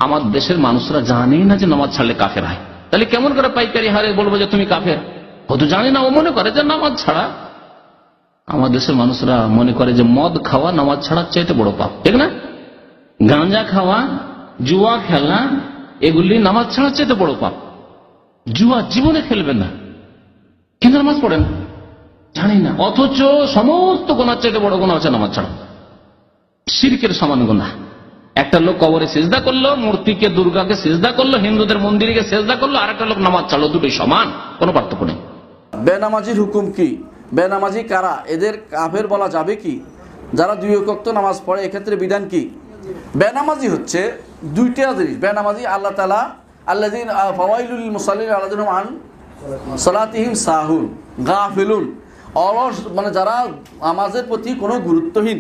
আমার দেশের মানুষরা জানেই না যে নামাজ ছাড়লে কাফের হয়, তাহলে কেমন করে পাইকারি হারে বলবো যে তুমি কাফের? ও তো জানে না, ও মনে করে যে নামাজ ছাড়া। আমার দেশের মানুষরা মনে করে যে মদ খাওয়া নামাজ ছাড়ার চাইতে বড় পাপ, ঠিক না? গাঁজা খাওয়া, জুয়া খেলা, এগুলি নামাজ ছাড়ার চাইতে বড় পাপ। জুয়া জীবনে খেলবেন না, কিন্তু নামাজ পড়েন, জানি না। অথচ সমস্ত গোনার চাইতে বড় গোনা হচ্ছে নামাজ ছাড়া, শিরকের সমান গোনা। একটা লোক কবরে সিজদা করলো, মূর্তিকে দুর্গাকে সিজদা করলো, হিন্দুদের মন্দিরকে সিজদা করলো, আর একটা লোক নামাজ ছাড়লো, দুটোই সমান, কোনো পার্থক্য নেই। বেনামাজির হুকুম কি? বেনামাজি কারা? এদের কাফের বলা যাবে কি? যারা দুই ওয়াক্ত নামাজ পড়ে এক্ষেত্রে বিধান কি? বেনামাজি হচ্ছে দুইটা জিনিস। বেনামাজি আল্লাহ তাআলা আল্লাযীনা ফাওয়াইলুল লিল মুসাল্লিন আল্লাযীনা আন সালাতিহিম সাহুন গাফিলুন, অলস, মানে যারা নামাজের প্রতি কোনো গুরুত্বহীন,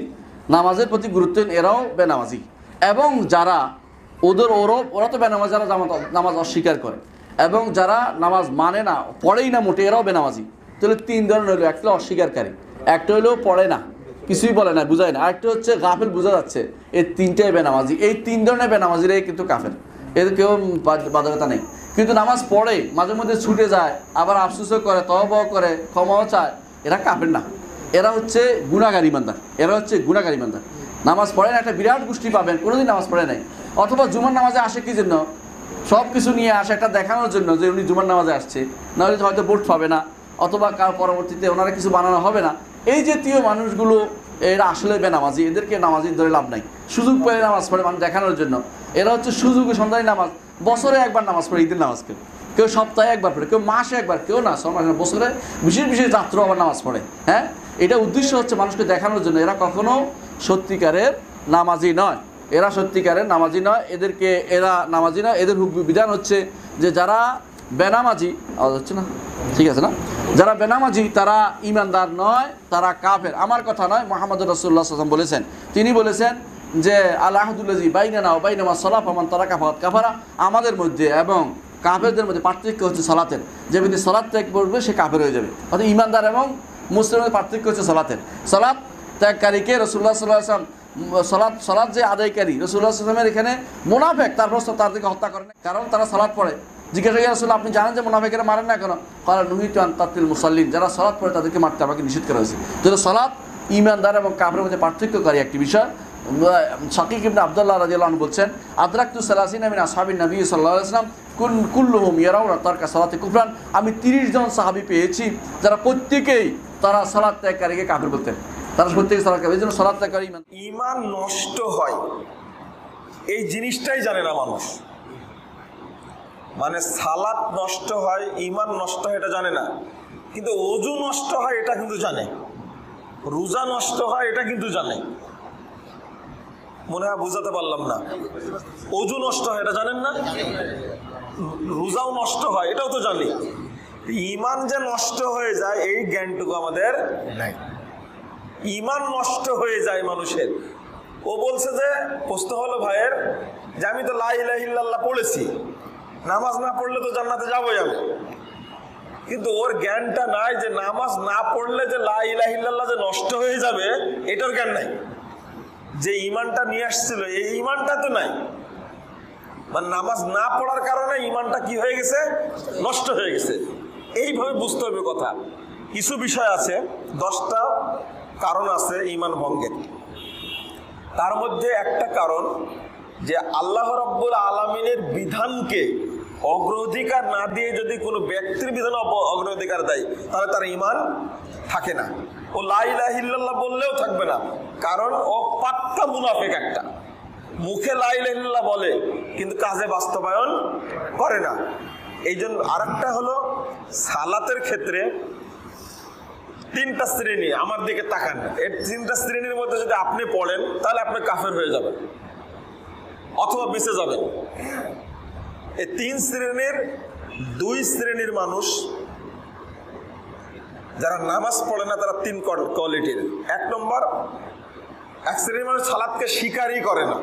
নামাজের প্রতি গুরুত্বহীন, এরাও বেনামাজি। এবং যারা ওরা তো বেনামাজি, যারা নামাজ অস্বীকার করে, এবং যারা নামাজ মানে না, পড়েই না মোটে, এরাও বেনামাজি। তাহলে তিন ধরনের হলো, একটা অস্বীকারী, একটা হলো পড়ে না, কিছুই বলে না, বুঝায় না, আরেকটা হচ্ছে গাফেল, বোঝা যাচ্ছে। এই তিনটাই বেনামাজি। এই তিন ধরনের বেনামাজিরাই কিন্তু কাফের, এদের কেউ বাধ্যকতা নেই। কিন্তু নামাজ পড়ে, মাঝে মধ্যে ছুটে যায়, আবার আফসোসও করে, তওবাও করে, ক্ষমাও চায়, এরা কাফের না, এরা হচ্ছে গুনাহগার ইমানদার। এরা হচ্ছে গুনাহগার ইমানদার। নামাজ পড়ে না একটা বিরাট গোষ্ঠী পাবেন, কোনোদিন নামাজ পড়ে নাই, অথবা জুমার নামাজে আসে কি জন্য? সব কিছু নিয়ে আসে একটা দেখানোর জন্য যে উনি জুমার নামাজে আসছে, নাহলে হয়তো ভোট পাবে না, অথবা কার পরবর্তীতে ওনারা কিছু বানানো হবে না। এই জাতীয় মানুষগুলো এরা আসলে বেনামাজি, এদেরকে নামাজি ধরে লাভ নাই। সুযোগ পেলে নামাজ পড়ে মানুষ দেখানোর জন্য। এরা হচ্ছে সুযোগে সন্ধানী নামাজ, বছরে একবার নামাজ পড়ে, ঈদের নামাজ, কেউ সপ্তাহে একবার পড়ে, কেউ মাসে একবার, কেউ না বছরে বিশেষ বিশেষ রাত্র আবার নামাজ পড়ে। হ্যাঁ, এটা উদ্দেশ্য হচ্ছে মানুষকে দেখানোর জন্য। এরা কখনো সত্যিকারের নামাজি নয়, এরা সত্যিকারের নামাজি নয়, এরা নামাজি নয়। এদের বিধান হচ্ছে যে যারা বেনামাজি, আওয়াজ হচ্ছে না, ঠিক আছে না, যারা বেনামাজি তারা ইমানদার নয়, তারা কাফের। আমার কথা নয়, মুহাম্মদ রাসূলুল্লাহ সাল্লাল্লাহু আলাইহি ওয়াসাল্লাম বলেছেন। তিনি বলেছেন যে আল আহদুল্লাযী বাইনানা ওয়া বাইনা সালাহ ফামান তারাকা ফাকাদ কাফারা, আমাদের মধ্যে এবং কাফেরদের মধ্যে পার্থক্য হচ্ছে সালাতের। যে ব্যক্তি সালাত ত্যাগ করবে সে কাফের হয়ে যাবে। অর্থাৎ ইমানদার এবং মুসলিমের পার্থক্য হচ্ছে সালাতের। সালাত ত্যাগকারীকে রাসূলুল্লাহ সাল্লাল্লাহু আলাইহি ওয়াসাল্লাম সালাত যে আদায়কারী, রাসূলুল্লাহ সাল্লাল্লাহু আলাইহি ওয়াসাল্লামের এখানে মুনাফিক, তারপর তাদেরকে হত্যা করেন, কারণ তারা সালাত পড়ে। জিজ্ঞাসা করা রাসূল, আপনি জানেন যে মুনাফিকেরা মারেন না কেন? কাল নুহিতু আন কাতিল মুসাল্লিন, যারা সালাত পড়ে তাদেরকে মারতে আমাকে নিষেধ করা হয়েছে। তাহলে সালাত ইমানদার এবং কাফেরের মধ্যে পার্থক্যকারী একটি বিষয়। শাকিক ইবনে আব্দুল্লাহ রাদিয়াল্লাহু আনহু বলছেন, আদরাকতু সালাসিনা মিন আসহাবিন নবী সাল্লাল্লাহু আলাইহি ওয়াসাল্লাম কুল্লুহুম ইয়ারাউনা তারকা সালাতে কুফরান, আমি 30 জন সাহাবী পেয়েছি যারা প্রত্যেকেই তারা সালাত ত্যাগকারীকে কাফের বলতেন। তারা প্রত্যেকে সালাত কাফের, এজন্য সালাত ত্যাগকারী ঈমান নষ্ট হয় এই জিনিসটাই জানে না মানুষ। মানে সালাত নষ্ট হয়, ঈমান নষ্ট হয় এটা জানে না, কিন্তু ওযু নষ্ট হয় এটা কিন্তু জানে, রোজা নষ্ট হয় এটা কিন্তু জানে। মনে হয় বুঝাতে পারলাম না। ওযু নষ্ট হয় এটা জানেন না, রোজাও নষ্ট হয় এটাও তো জানি। ঈমান যে নষ্ট হয়ে যায় এই জ্ঞানটুকু আমাদের নাই। ঈমান নষ্ট হয়ে যায় মানুষের। ও বলছে যে প্রশ্ন হলো ভাইয়ের যে আমি তো লা ইলাহা ইল্লাল্লাহ পড়েছি, নামাজ না পড়লে তো জান্নাতে যাবোই আমি, কিন্তু ওর জ্ঞানটা নাই যে নামাজ না পড়লে যে লা ইলাহা ইল্লাল্লাহ যে নষ্ট হয়ে যাবে এটার জ্ঞান নাই। যে ঈমানটা নিয়ে আসছিল এই ঈমানটা তো নাই, মানে নামাজ না পড়ার কারণে ঈমানটা কি হয়ে গেছে? নষ্ট হয়ে গেছে। এইভাবে বুঝতে হবে কথা। কিছু বিষয় আছে, 10টা কারণ আছে ঈমান ভঙ্গের। তার মধ্যে একটা কারণ যে আল্লাহ রাব্বুল আলামিনের বিধানকে অগ্রাধিকার না দিয়ে যদি কোনো ব্যক্তির বিধানে অগ্রাধিকার দেয় তাহলে তার ঈমান থাকে না। ও লা ইলাহা ইল্লাল্লাহ বললেও থাকবে না, কারণ ও পাক্কা মুনাফিক। একটা মুখে লা ইলাহা ইল্লাল্লাহ বলে কিন্তু কাজে বাস্তবায়ন করে না। এই জন্য আরেকটা হলো সালাতের ক্ষেত্রে 3টা শ্রেণী, আমার দিকে তাকান, এই 3টা শ্রেণীর মধ্যে যদি আপনি পড়েন তাহলে আপনি কাফের হয়ে যাবেন অথবা বেঁচে যাবেন। এই 3 শ্রেণীর 2 শ্রেণীর মানুষ যারা নামাজ পড়ে না তারা 3 কোয়ালিটির। 1 নম্বর, এক শ্রেণীর মানুষ সালাতকে স্বীকারই করে না,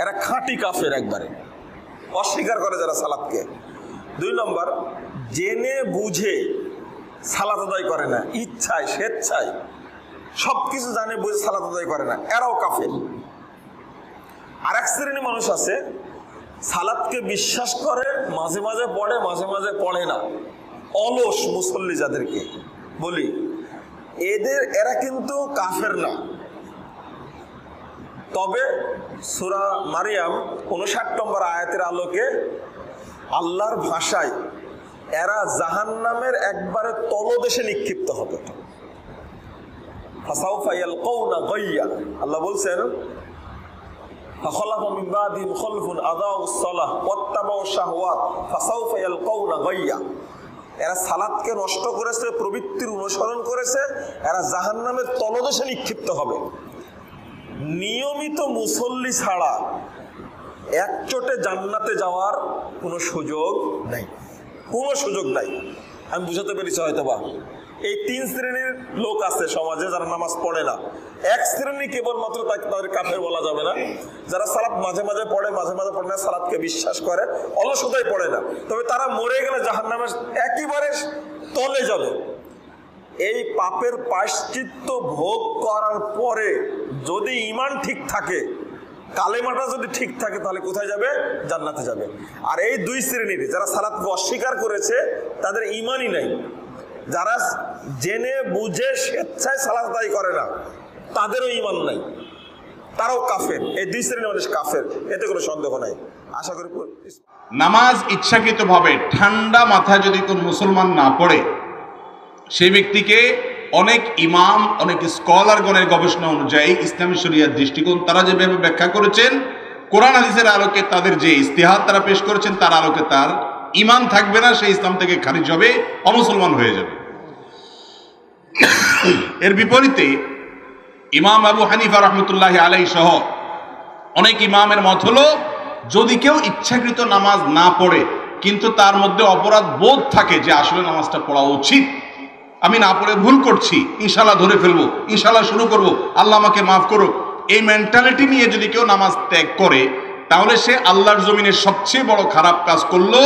এরা খাঁটি কাফের, একবারে অস্বীকার করে যারা সালাতকে। 2 নম্বর, জেনে বুঝে সালাত আদায় করে না, ইচ্ছায় স্বেচ্ছায় সবকিছু জানে বুঝে সালাত আদায় করে না, এরাও কাফের। আর এক শ্রেণী মানুষ আছে সালাতকে বিশ্বাস করে, মাঝে মাঝে পড়ে, মাঝে মাঝে পড়ে না, অলস মুসল্লি যাদেরকে বলি, এরা কিন্তু কাফের না। তবে সূরা মারিয়াম 59 নম্বর আয়াতের আলোকে আল্লাহর ভাষায় এরা জাহান্নামের একবারে তলদেশে নিক্ষিপ্ত হবে। ফাসাউফা ইয়ালকাউনা গাইয়া, আল্লাহ বলছেন ফাখলাফা মিন বাদিহিম খালফুন আদাউস সালাহ ওয়াত্তাবাউ শাহওয়াত ফাসাউফা ইয়ালকাউনা গাইয়া। এরা সালাতকে নষ্ট করেছে, প্রবৃত্তির অনুসরণ করেছে, এরা জাহান্নামের তলদেশে নিক্ষিপ্ত হবে। নিয়মিত মুসল্লি ছাড়া একচোটে জান্নাতে যাওয়ার কোনো সুযোগ নাই, কোনো সুযোগ নাই। আমি বুঝাতে পেরেছি হয়তো বা। এই তিন শ্রেণীর লোক আছে সমাজে যারা নামাজ পড়ে না। এক শ্রেণী কেবলমাত্র তাদের কাফের বলা যাবে না, যারা সালাত মাঝে মাঝে পড়ে, মাঝে মাঝে পড়ে না, সালাতকে বিশ্বাস করে, অলসতায় পড়ে না, তবে তারা মরে গেলে জাহান্নামের একেবারে তলে যাবে। এই পাপের প্রায়শ্চিত্ত ভোগ করার পরে যদি ঈমান ঠিক থাকে, কালেমাটা যদি ঠিক থাকে, তাহলে কোথায় যাবে? জান্নাতে যাবে। আর এই দুই শ্রেণীর যারা সালাতকে অস্বীকার করেছে তাদের ঈমানই নাই, যারা জেনে বুঝে স্বেচ্ছায় সালাত আদায় করে না তাদেরও ঈমান নাই, তারাও কাফের। এই দুই শ্রেণীর মানুষ কাফের, এতে কোনো সন্দেহ নাই। আশা করি নামাজ ইচ্ছাকৃতভাবে ঠান্ডা মাথায় যদি কোন মুসলমান না পড়ে, সেই ব্যক্তিকে অনেক ইমাম, অনেক স্কলারগণের গবেষণা অনুযায়ী ইসলামী শরিয়ার দৃষ্টিকোণ তারা যেভাবে ব্যাখ্যা করেছেন, কোরআন হাদিসের আলোকে তাদের যে ইস্তিহাদ তারা পেশ করেছেন, তার আলোকে তার ঈমান থাকবে না, সেই ইসলাম থেকে খারিজ হবে, অমুসলমান হয়ে যাবে। এর বিপরীতে ইমাম আবু হানিফা রহমতুল্লাহ আলাইহি সহ অনেক ইমামের মত হলো, যদি কেউ ইচ্ছাকৃত নামাজ না পড়ে কিন্তু তার মধ্যে অপরাধ বোধ থাকে যে আসলে নামাজটা পড়া উচিত, আমি না পড়ে ভুল করছি, ইনশাল্লাহ ধরে ফেলবো, ইনশাল্লাহ শুরু করব, আল্লাহ আমাকে মাফ করুক, এই মেন্টালিটি নিয়ে যদি কেউ নামাজ ত্যাগ করে, তাহলে সে আল্লাহর জমিনের সবচেয়ে বড় খারাপ কাজ করলো,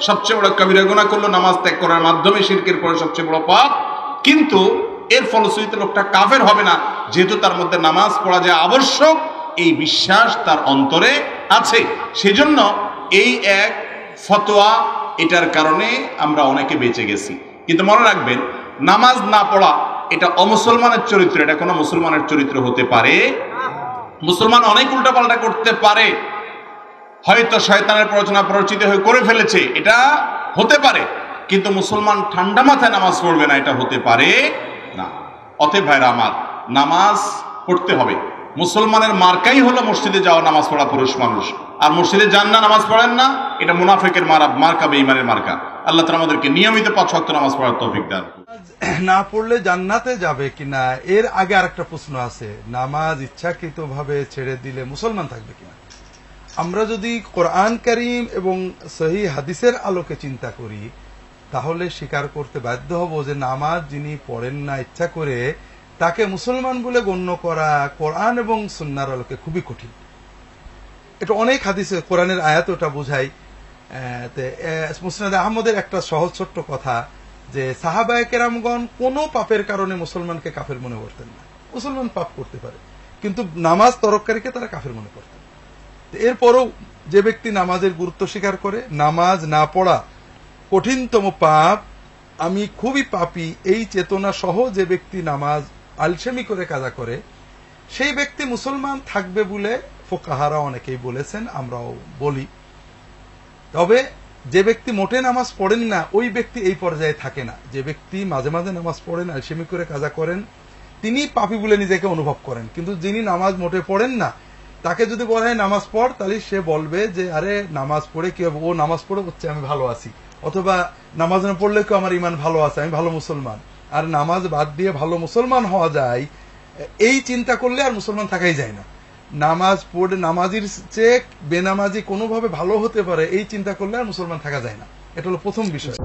সবচেয়ে বড় কবিরা গুনাহ করলো নামাজ ত্যাগ করার মাধ্যমে, শিরকের পরে সবচেয়ে বড় পাপ। কিন্তু এর ফলশ্রুতিতে লোকটা কাফের হবে না, যেহেতু তার মধ্যে নামাজ পড়া যে আবশ্যক এই বিশ্বাস তার অন্তরে আছে। সেজন্য এই এক ফতোয়া, এটার কারণে আমরা অনেকে বেঁচে গেছি। কিন্তু মনে রাখবেন, নামাজ না পড়া এটা অমুসলমানের চরিত্র, এটা কোনো মুসলমানের চরিত্র হতে পারে। মুসলমান অনেক উল্টাপাল্টা করতে পারে, হয়তো শয়তানের প্ররোচনা প্ররোচিত হয়ে করে ফেলেছে, এটা হতে পারে, কিন্তু মুসলমান ঠান্ডা মাথায় নামাজ পড়বে না, এটা হতে পারে না। অতএব ভাইরা আমার, নামাজ পড়তে হবে। মুসলমানের মার্কাই হলো মসজিদে যাওয়া, নামাজ পড়া পুরুষ মানুষ। আর মসজিদে যান না, নামাজ পড়েন না, এটা মুনাফিকের মার্কা, বেঈমানের মার্কা। আল্লাহ তাআলা আমাদেরকে নিয়মিত 5 ওয়াক্ত নামাজ পড়ার তৌফিক দান। না পড়লে জান্নাতে যাবে কিনা, এর আগে আরেকটা প্রশ্ন আছে, নামাজ ইচ্ছাকৃতভাবে ছেড়ে দিলে মুসলমান থাকবে কিনা। আমরা যদি কোরআন কারীম এবং সহিহ হাদিসের আলোকে চিন্তা করি, তাহলে স্বীকার করতে বাধ্য হব যে নামাজ যিনি পড়েন না ইচ্ছা করে, তাকে মুসলমান বলে গণ্য করা কোরআন এবং সুন্নাহর আলোকে খুবই কঠিন। এটা অনেক হাদিসে কোরআনের আয়াত ওটা বোঝায়। মুসনাদ আহমদের একটা সহজ ছোট্ট কথা, যে সাহাবায়ে কেরামগণ কোনো পাপের কারণে মুসলমানকে কাফের মনে করতেন না। মুসলমান পাপ করতে পারে, কিন্তু নামাজ তরককারীকে তারা কাফের মনে করতেন। এরপরও যে ব্যক্তি নামাজের গুরুত্ব স্বীকার করে, নামাজ না পড়া কঠিনতম পাপ, আমি খুবই পাপী এই চেতনা সহ যে ব্যক্তি নামাজ আলসেমি করে কাজা করে, সেই ব্যক্তি মুসলমান থাকবে বলে ফুকাহারা অনেকেই বলেছেন, আমরাও বলি। তবে যে ব্যক্তি মোটে নামাজ পড়েন না, ওই ব্যক্তি এই পর্যায়ে থাকে না। যে ব্যক্তি মাঝে মাঝে নামাজ পড়েন, আলসেমি করে কাজা করেন, তিনি পাপী বলে নিজেকে অনুভব করেন। কিন্তু যিনি নামাজ মোটে পড়েন না, তাকে যদি বলা হয় নামাজ পড়, তাহলে সে বলবে যে আরে নামাজ পড়ে কি হবে, ও নামাজ পড়ে হচ্ছে আমি ভালো আছি, অথবা নামাজ না পড়লে কেউ আমার ইমান ভালো আছে, আমি ভালো মুসলমান। আর নামাজ বাদ দিয়ে ভালো মুসলমান হওয়া যায়, এই চিন্তা করলে আর মুসলমান থাকাই যায় না। নামাজ পড়ে নামাজির চেয়ে বেনামাজি কোনোভাবে ভালো হতে পারে, এই চিন্তা করলে আর মুসলমান থাকা যায় না। এটা হলো প্রথম বিষয়।